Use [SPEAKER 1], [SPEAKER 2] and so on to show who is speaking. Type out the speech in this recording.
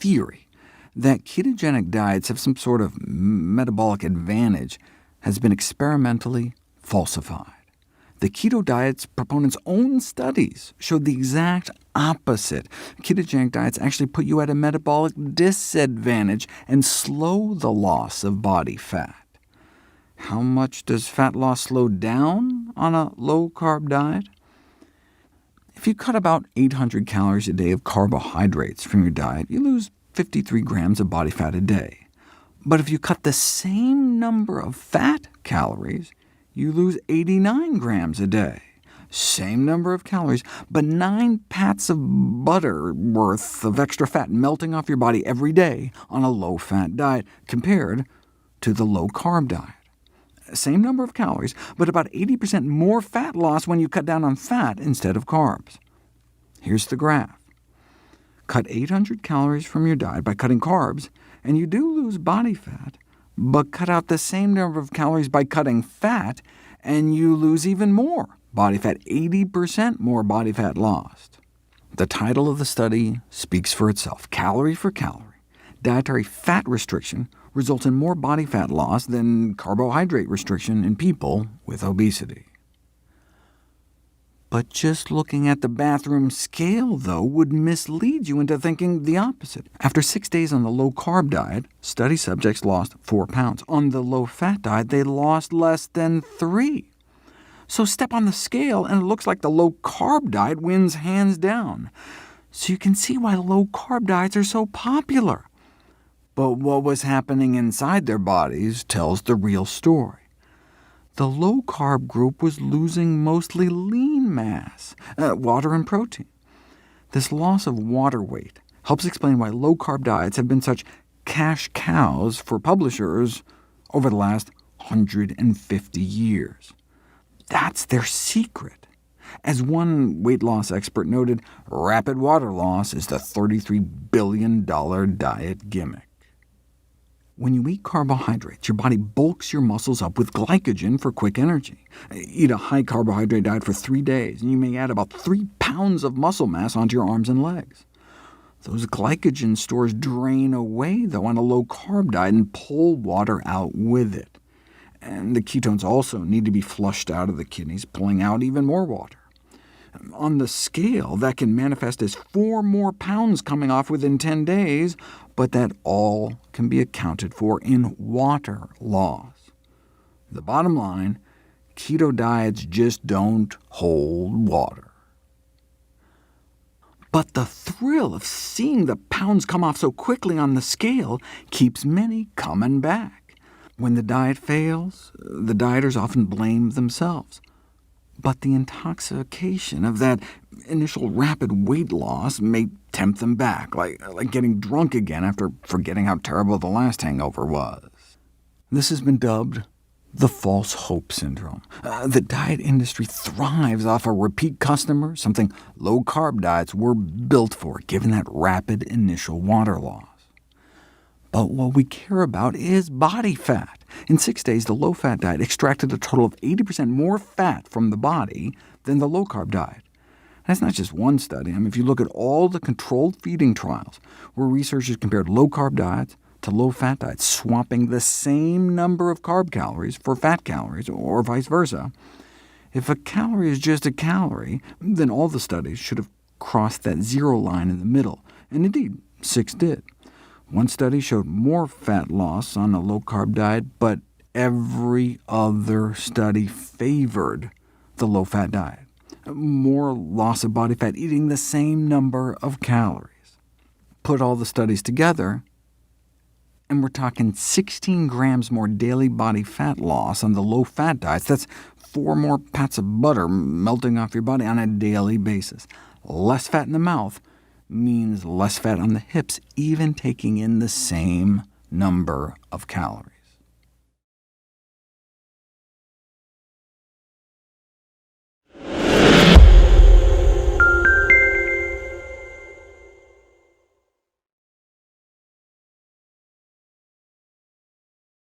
[SPEAKER 1] theory that ketogenic diets have some sort of metabolic advantage has been experimentally falsified. The keto diet's proponents' own studies showed the exact opposite. Ketogenic diets actually put you at a metabolic disadvantage and slow the loss of body fat. How much does fat loss slow down on a low-carb diet? If you cut about 800 calories a day of carbohydrates from your diet, you lose 53 grams of body fat a day. But if you cut the same number of fat calories, you lose 89 grams a day. Same number of calories, but 9 pats of butter worth of extra fat melting off your body every day on a low-fat diet, compared to the low-carb diet. Same number of calories, but about 80% more fat loss when you cut down on fat instead of carbs. Here's the graph. Cut 800 calories from your diet by cutting carbs, and you do lose body fat, but cut out the same number of calories by cutting fat, and you lose even more body fat, 80% more body fat lost. The title of the study speaks for itself. Calorie for calorie, dietary fat restriction results in more body fat loss than carbohydrate restriction in people with obesity. But just looking at the bathroom scale, though, would mislead you into thinking the opposite. After 6 days on the low-carb diet, study subjects lost 4 pounds. On the low-fat diet, they lost less than 3. So step on the scale, and it looks like the low-carb diet wins hands down. So you can see why low-carb diets are so popular. But what was happening inside their bodies tells the real story. The low-carb group was losing mostly lean mass, water and protein. This loss of water weight helps explain why low-carb diets have been such cash cows for publishers over the last 150 years. That's their secret. As one weight loss expert noted, rapid water loss is the $33 billion diet gimmick. When you eat carbohydrates, your body bulks your muscles up with glycogen for quick energy. Eat a high-carbohydrate diet for 3 days, and you may add about 3 pounds of muscle mass onto your arms and legs. Those glycogen stores drain away, though, on a low-carb diet and pull water out with it. And the ketones also need to be flushed out of the kidneys, pulling out even more water. On the scale, that can manifest as 4 more pounds coming off within 10 days, but that all can be accounted for in water loss. The bottom line, keto diets just don't hold water. But the thrill of seeing the pounds come off so quickly on the scale keeps many coming back. When the diet fails, the dieters often blame themselves. But the intoxication of that initial rapid weight loss may tempt them back, like getting drunk again after forgetting how terrible the last hangover was. This has been dubbed the false hope syndrome. The diet industry thrives off a repeat customer, something low-carb diets were built for, given that rapid initial water loss. But what we care about is body fat. In 6 days, the low-fat diet extracted a total of 80% more fat from the body than the low-carb diet. That's not just one study. If you look at all the controlled feeding trials, where researchers compared low-carb diets to low-fat diets, swapping the same number of carb calories for fat calories, or vice versa, if a calorie is just a calorie, then all the studies should have crossed that zero line in the middle, and indeed, 6 did. One study showed more fat loss on a low-carb diet, but every other study favored the low-fat diet. More loss of body fat eating the same number of calories. Put all the studies together, and we're talking 16 grams more daily body fat loss on the low-fat diets. That's 4 more pats of butter melting off your body on a daily basis. Less fat in the mouth means less fat on the hips, even taking in the same number of calories.